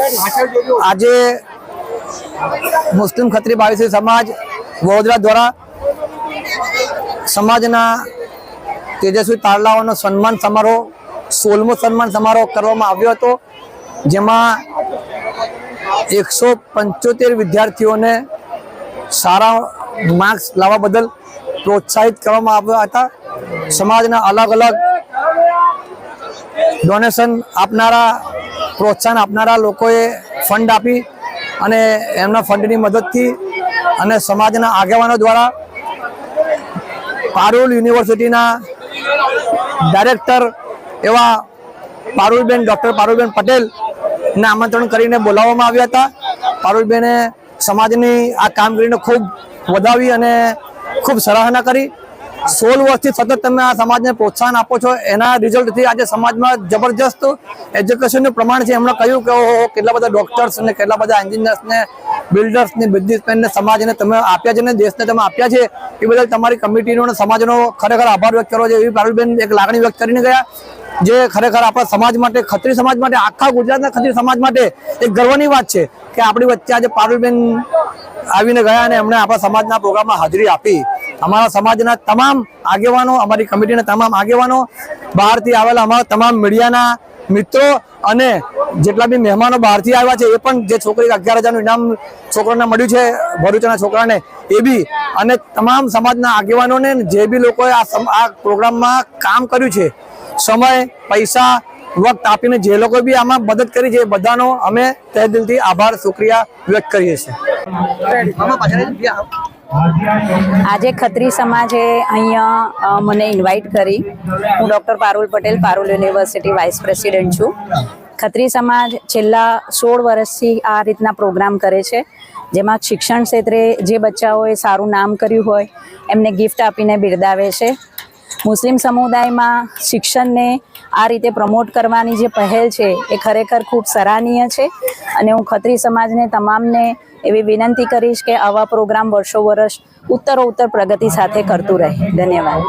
आज मुस्लिम खत्री भाई समाज वडोदरा द्वारा समाजना तेजस्वी तारलाओनो सन्मान समारोह 16मो सन्मान समारोह करवामां आव्यो हतो, जेमां 175 विद्यार्थीओने सारा मार्क्स लावा बदल प्रोत्साहित करवामां आव्या हता। समाजना अलग अलग डोनेशन आपनारा प्रोत्साहन आपनारा लोकोए फंड आपी अने एमना फंडनी मददथी अने समाजना आगेवानो द्वारा पारुल यूनिवर्सिटीना डायरेक्टर एवा पारुलबेन डॉक्टर पारुलबेन पटेल ने आमंत्रण करीने बोलाववामां आव्या हता। पारुलबेने समाजनी आ कामगीरीने खूब वधावी अने खूब सराहना करी। 16 वर्षथी सतत तमे आ समाजने प्रोत्साहन आपो छो, एना रिजल्टथी आज समाजमां जबरदस्त एज्युकेशननुं प्रमाण छे। हमणे कह्युं के ओहो केटला बधा डॉक्टर्स ने केटला बधा एंजिनियर्स ने बिल्डर्स ने बिजनेसमेन ने समाजने तमे आप्या छे ने देशने तमे आप्या छे ए बदल तमारी कमिटीनो ने समाजनो खरेखर आभार व्यक्त करવો જોઈએ। એવી પારુલબેન એક લાગણી વ્યક્ત કરીને ગયા, જે ખરેખર આપણા સમાજ માટે, ખત્રી સમાજ માટે, આખા ગુજરાતના ખત્રી સમાજ માટે એક ગર્વની વાત છે કે આપણી વચ્ચે આજે પારુલબેન આવીને ગયા અને એમણે આપણા સમાજના પ્રોગ્રામમાં હાજરી આપી। અમારા સમાજના તમામ આગેવાનો, અમારી કમિટીના તમામ આગેવાનો, બહારથી આવેલા અમારા તમામ મીડિયાના મિત્રો અને જેટલા બી મહેમાનો બહારથી આવ્યા છે એ પણ જે છોકરી 11,000નું ઇનામ છોકરાને મળ્યું છે ભરૂચના છોકરાને એ બી, અને તમામ સમાજના આગેવાનોને જે બી લોકોએ આ પ્રોગ્રામમાં કામ કર્યું છે, સમય, પૈસા, વક્ત આપીને જે લોકો બી આમાં મદદ કરી છે એ બધાનો અમે તહે દિલથી આભાર, શુક્રિયા વ્યક્ત કરીએ છીએ। આજે ખત્રી સમાજે અહીંયા મને ઇન્વાઇટ કરી। હું doctor Parul Patel, Parul university vice president છું। ખત્રી સમાજ છેલ્લા 16 વર્ષથી આ રીતના પ્રોગ્રામ કરે છે, જેમાં શિક્ષણ ક્ષેત્રે જે બચ્ચાઓએ સારું નામ કર્યું હોય એમને ગિફ્ટ આપીને બિરદાવે છે। મુસ્લિમ સમુદાયમાં શિક્ષણને આ રીતે પ્રમોટ કરવાની જે પહેલ છે એ ખરેખર ખૂબ સરાહનીય છે અને હું ખત્રી સમાજને તમામને એવી વિનંતી કરીશ કે આવા પ્રોગ્રામ વર્ષો વર્ષ ઉત્તરોત્તર પ્રગતિ સાથે કરતું રહે। ધન્યવાદ।